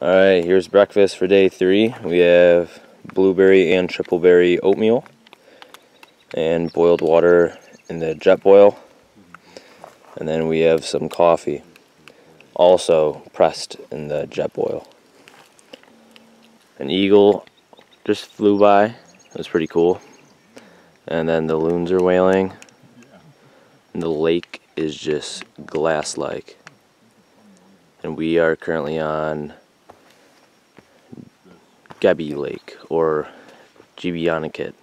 Alright, here's breakfast for day 3. We have blueberry and triple berry oatmeal and boiled water in the jet boil. And then we have some coffee, also pressed in the jet boil. An eagle just flew by. It was pretty cool. And then the loons are whaling. And the lake is just glass-like. And we are currently on Gebe Lake, or Ge-be-on-e-quet. Did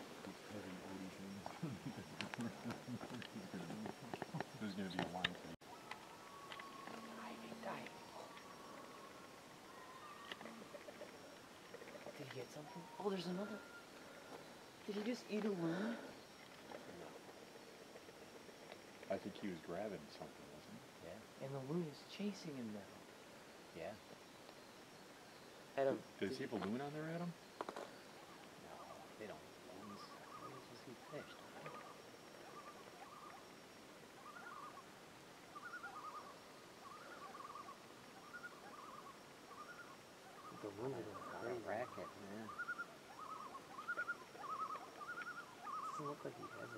he get something? Oh, there's another. Did he just eat a loon? I think he was grabbing something, wasn't he? Yeah. And the loon is chasing him now. Yeah. Adam. Does he have a loon on there, Adam? No, they don't. Loons just eat fish, don't they? The loons are doing a racket, man. Doesn't look like he has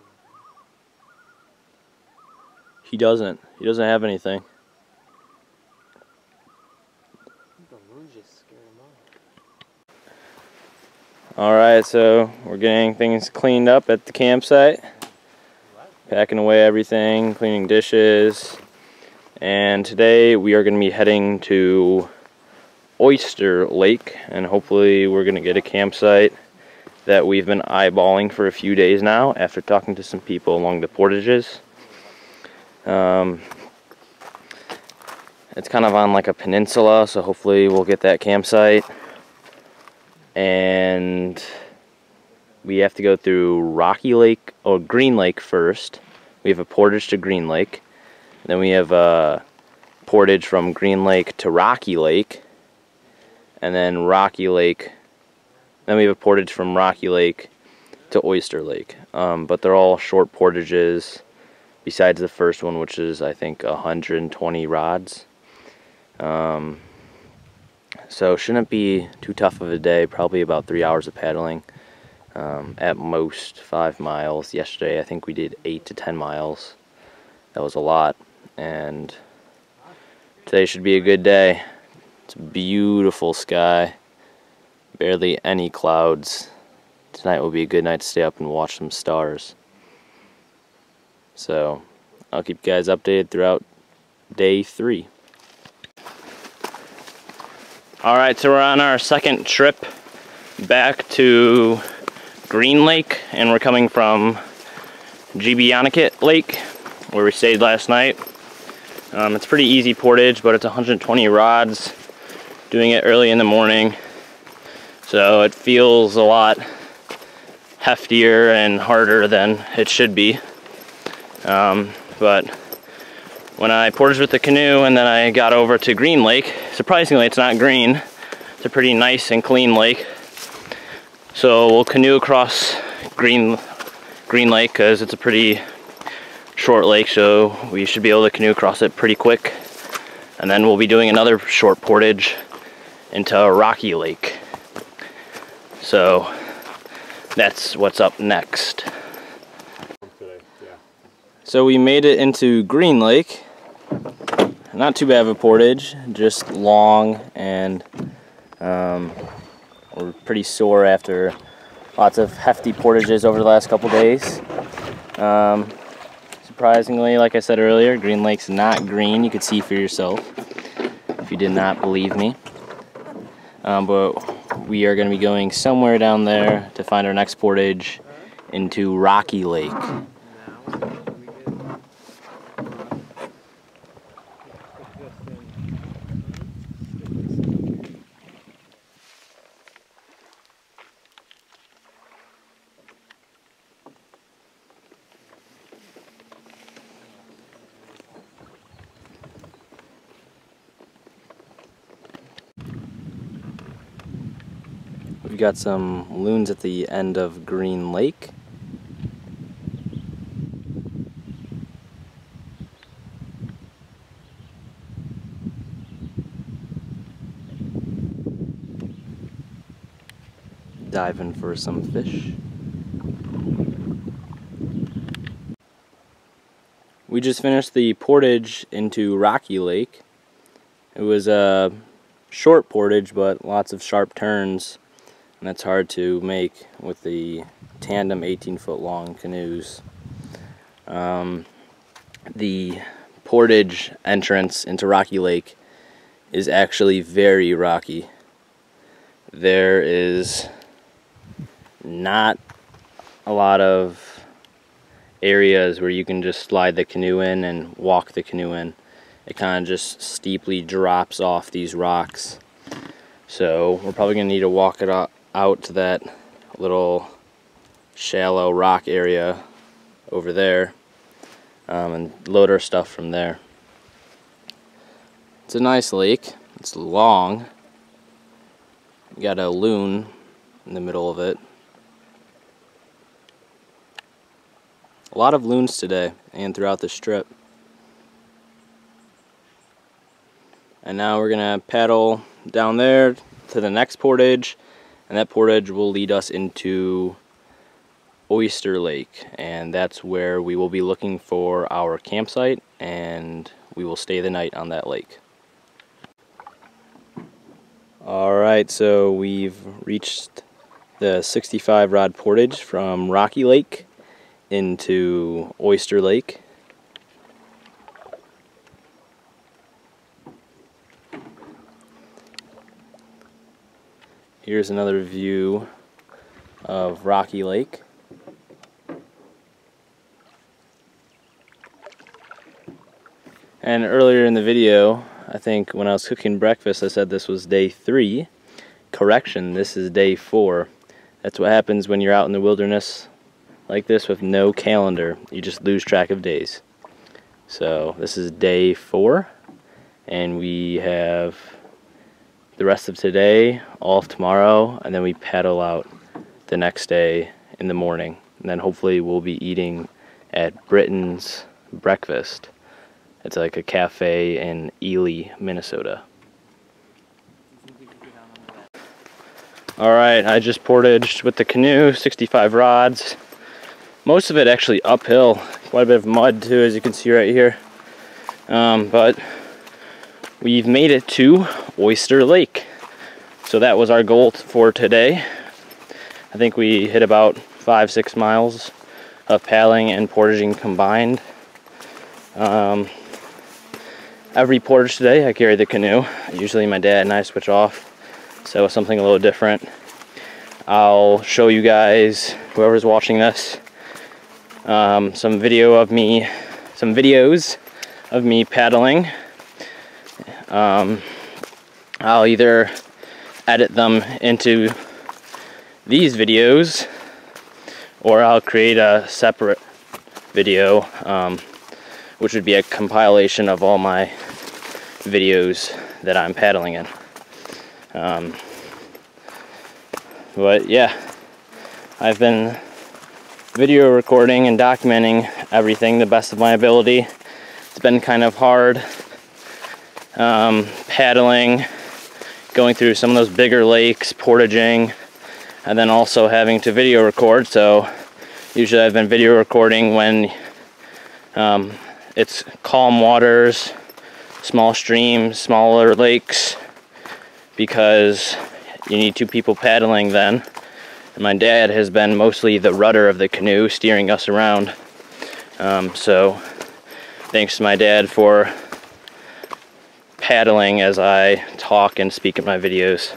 anything. He doesn't have anything. The loons just scared him off. Alright, so we're getting things cleaned up at the campsite. Packing away everything, cleaning dishes. And today we are going to be heading to Oyster Lake, and hopefully we're going to get a campsite that we've been eyeballing for a few days now after talking to some people along the portages. It's kind of on like a peninsula, so hopefully we'll get that campsite. And we have to go through Rocky Lake or Green Lake first. We have a portage to Green Lake. Then we have a portage from Green Lake to Rocky Lake. And then Rocky Lake. Then we have a portage from Rocky Lake to Oyster Lake. But they're all short portages, besides the first one, which is I think 120 rods. So shouldn't be too tough of a day. Probably about 3 hours of paddling. At most 5 miles. Yesterday I think we did 8 to 10 miles. That was a lot. And today should be a good day. It's a beautiful sky. Barely any clouds. Tonight will be a good night to stay up and watch some stars. So I'll keep you guys updated throughout day 3. Alright, so we're on our second trip back to Green Lake, and we're coming from Ge-be-on-e-quet Lake, where we stayed last night. It's pretty easy portage, but it's 120 rods, doing it early in the morning, so it feels a lot heftier and harder than it should be. But when I portaged with the canoe and then I got over to Green Lake, surprisingly it's not green. It's a pretty nice and clean lake. So we'll canoe across Green Lake because it's a pretty short lake, so we should be able to canoe across it pretty quick. And then we'll be doing another short portage into Rocky Lake. So that's what's up next. So we made it into Green Lake. Not too bad of a portage, just long, and we're pretty sore after lots of hefty portages over the last couple days. Surprisingly, like I said earlier, Green Lake's not green. You could see for yourself if you did not believe me. But we are going to be going somewhere down there to find our next portage into Rocky Lake. We've got some loons at the end of Green Lake. diving for some fish. We just finished the portage into Rocky Lake. It was a short portage, but lots of sharp turns, and that's hard to make with the tandem 18-foot long canoes. The portage entrance into Rocky Lake is actually very rocky. There is not a lot of areas where you can just slide the canoe in and walk the canoe in. It kind of just steeply drops off these rocks. So we're probably going to need to walk it out to that little shallow rock area over there and load our stuff from there. It's a nice lake. It's long. You got a loon in the middle of it. A lot of loons today and throughout the strip. And now we're gonna paddle down there to the next portage, and that portage will lead us into Oyster Lake, and that's where we will be looking for our campsite, and we will stay the night on that lake. Alright, so we've reached the 65 rod portage from Rocky Lake into Oyster Lake. Here's another view of Rocky Lake. And earlier in the video, I think when I was cooking breakfast, I said this was day 3. Correction, this is day 4. That's what happens when you're out in the wilderness like this with no calendar. You just lose track of days. So this is day 4, and we have the rest of today, all of tomorrow, and then we paddle out the next day in the morning. And then hopefully we'll be eating at Britain's Breakfast. It's like a cafe in Ely, Minnesota. Alright, I just portaged with the canoe, 65 rods. Most of it actually uphill. Quite a bit of mud too, as you can see right here. But we've made it to Oyster Lake. So that was our goal for today. I think we hit about 5-6 miles of paddling and portaging combined. Every portage today I carry the canoe. Usually my dad and I switch off, so it's something a little different. I'll show you guys, whoever's watching this, some videos of me paddling. I'll either edit them into these videos, or I'll create a separate video, which would be a compilation of all my videos that I'm paddling in. But yeah, I've been video recording and documenting everything the best of my ability. It's been kind of hard paddling, going through some of those bigger lakes, portaging, and then also having to video record. So usually I've been video recording when it's calm waters, small streams, smaller lakes, because you need 2 people paddling then. And my dad has been mostly the rudder of the canoe, steering us around. So thanks to my dad for paddling as I talk and speak in my videos.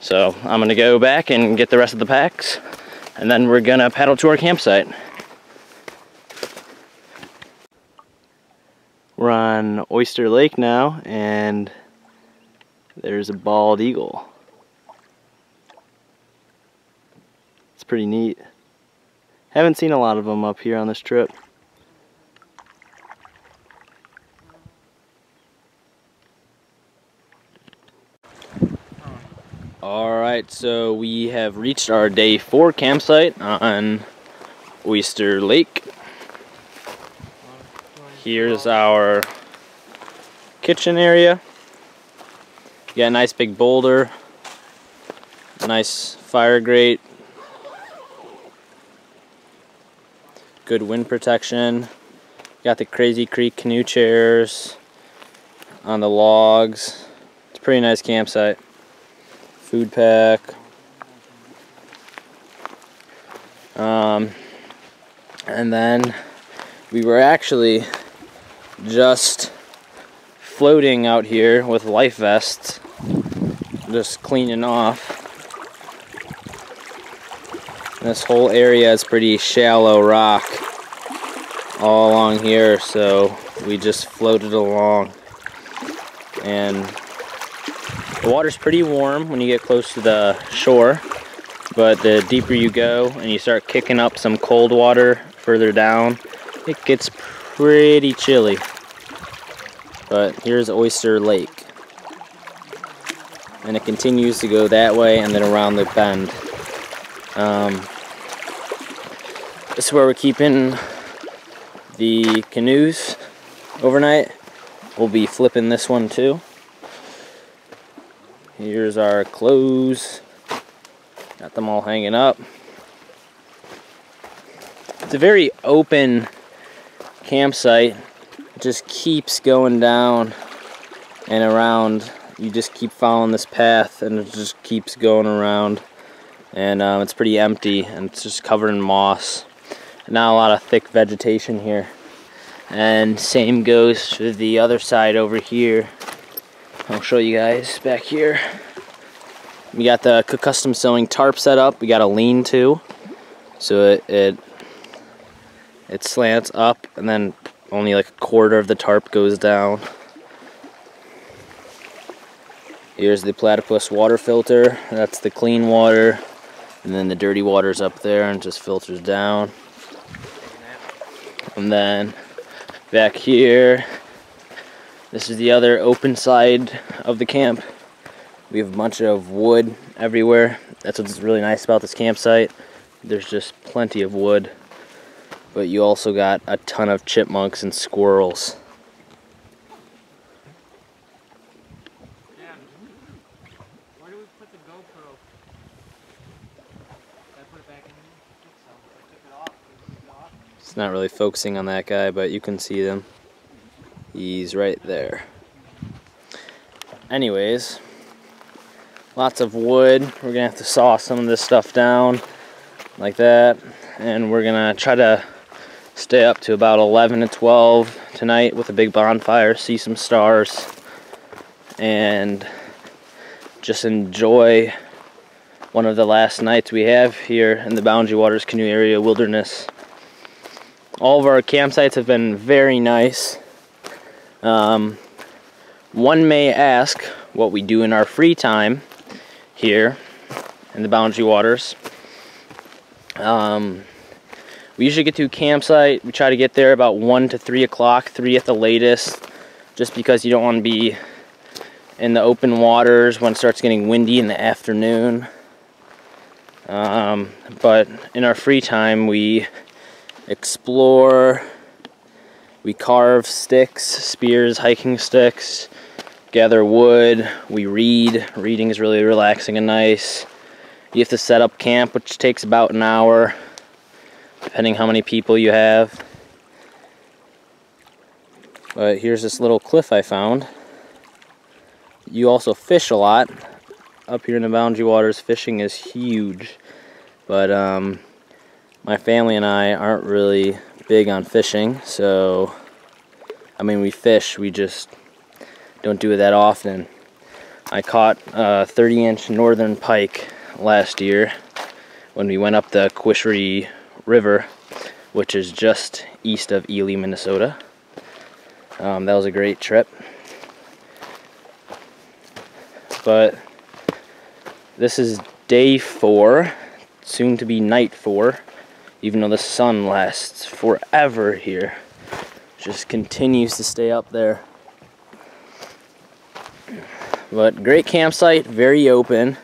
So I'm gonna go back and get the rest of the packs, and then we're gonna paddle to our campsite. We're on Oyster Lake now, and there's a bald eagle. It's pretty neat. Haven't seen a lot of them up here on this trip. Alright, so we have reached our day 4 campsite on Oyster Lake. Here's our kitchen area. You got a nice big boulder Nice fire grate. Good wind protection. Got the Crazy Creek canoe chairs on the logs. It's a pretty nice campsite. Food pack. And then we were actually just floating out here with life vests, just cleaning off. This whole area is pretty shallow rock all along here, so we just floated along. And the water's pretty warm when you get close to the shore, but the deeper you go and you start kicking up some cold water further down, it gets pretty chilly. But here's Oyster Lake, and it continues to go that way and then around the bend. This is where we're keeping the canoes overnight. We'll be flipping this one too. Here's our clothes. Got them all hanging up. It's a very open campsite. It just keeps going down and around. You just keep following this path and it just keeps going around. And it's pretty empty and it's just covered in moss. Not a lot of thick vegetation here. And same goes to the other side over here. I'll show you guys back here. We got the custom sewing tarp set up. We got a lean-to, so it slants up, and then only like a quarter of the tarp goes down. Here's the platypus water filter. That's the clean water, and then the dirty water's up there and just filters down. And then back here, this is the other open side of the camp. We have a bunch of wood everywhere. That's what's really nice about this campsite. There's just plenty of wood. But you also got a ton of chipmunks and squirrels. Yeah. Where do we put the GoPro? Did I put it back in there? I think so. I took it off. It's not really focusing on that guy, but you can see them. He's right there. Anyways, lots of wood. We're gonna have to saw some of this stuff down like that, and we're gonna try to stay up to about 11 to 12 tonight with a big bonfire, see some stars, and just enjoy one of the last nights we have here in the Bwca Waters Canoe Area Wilderness. All of our campsites have been very nice. One may ask what we do in our free time here in the Bwca Waters. We usually get to a campsite. We try to get there about 1 to 3 o'clock, 3 at the latest, just because you don't want to be in the open waters when it starts getting windy in the afternoon. But in our free time, we explore, we carve sticks, spears, hiking sticks, gather wood, we read. Reading is really relaxing and nice. You have to set up camp, which takes about an hour, depending how many people you have. But here's this little cliff I found. You also fish a lot. Up here in the Bwca Waters, fishing is huge. But my family and I aren't really big on fishing, so I mean, we fish, we just don't do it that often. I caught a 30-inch northern pike last year when we went up the Quishrie River, which is just east of Ely, Minnesota. That was a great trip. But this is day 4, soon to be night 4, even though the sun lasts forever here. Just continues to stay up there. But great campsite, very open.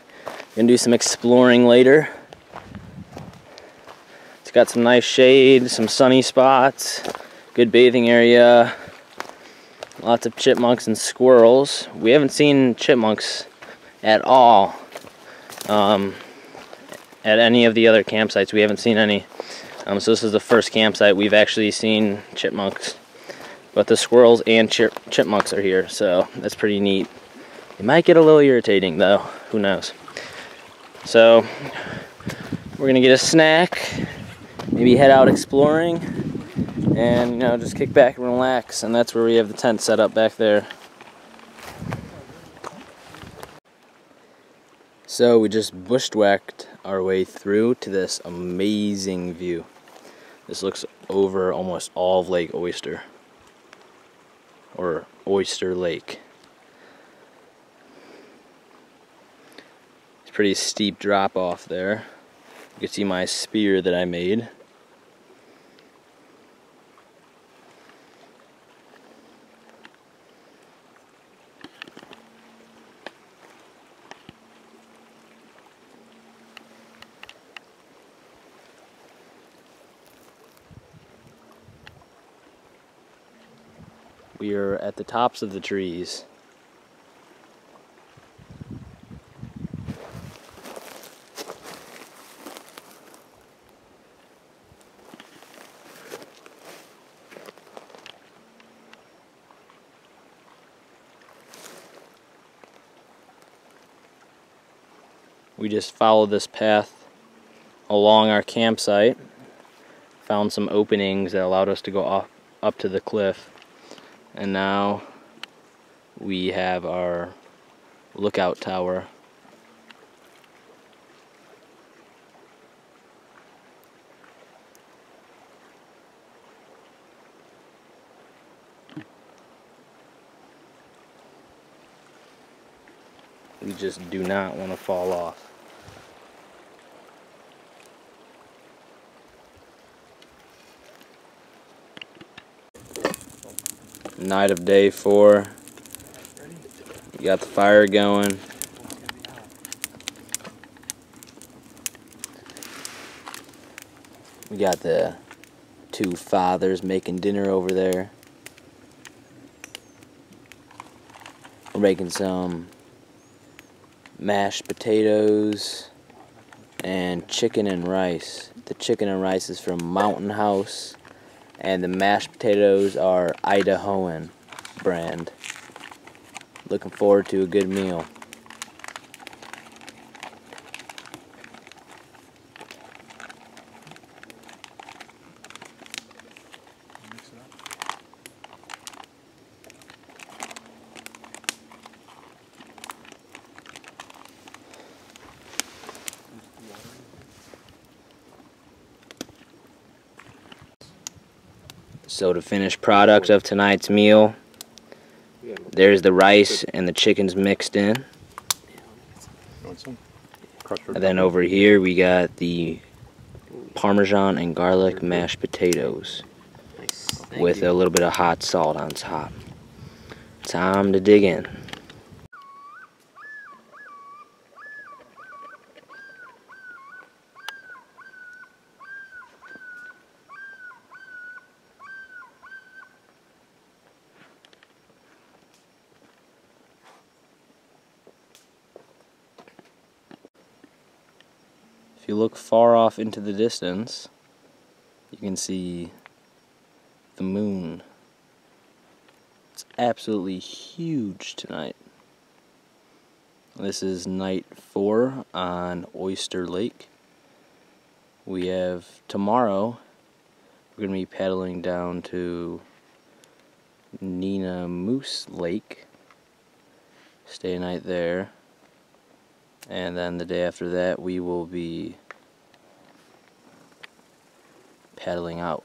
Gonna do some exploring later. It's got some nice shade, some sunny spots, good bathing area, lots of chipmunks and squirrels. We haven't seen chipmunks at all at any of the other campsites. We haven't seen any. So this is the first campsite we've actually seen chipmunks. But the squirrels and chipmunks are here, so that's pretty neat. It might get a little irritating though, who knows. So we're gonna get a snack, maybe head out exploring, and you know, just kick back and relax. And that's where we have the tent set up back there. So we just bushwhacked our way through to this amazing view. This looks over almost all of Lake Oyster, or Oyster Lake. It's a pretty steep drop off there. You can see my spear that I made. We are at the tops of the trees. We just followed this path along our campsite, found some openings that allowed us to go up to the cliff. And now we have our lookout tower. We just do not want to fall off. Night of day 4. We got the fire going. We got the 2 fathers making dinner over there. We're making some mashed potatoes and chicken and rice. The chicken and rice is from Mountain House, and the mashed potatoes are Idahoan brand. Looking forward to a good meal. So the finished product of tonight's meal, there's the rice and the chicken's mixed in. And then over here we got the Parmesan and garlic mashed potatoes with a little bit of hot salt on top. Time to dig in. If you look far off into the distance, you can see the moon. It's absolutely huge tonight. This is night 4 on Oyster Lake. We have tomorrow, we're going to be paddling down to Nina Moose Lake, stay a night there. And then the day after that, we will be paddling out.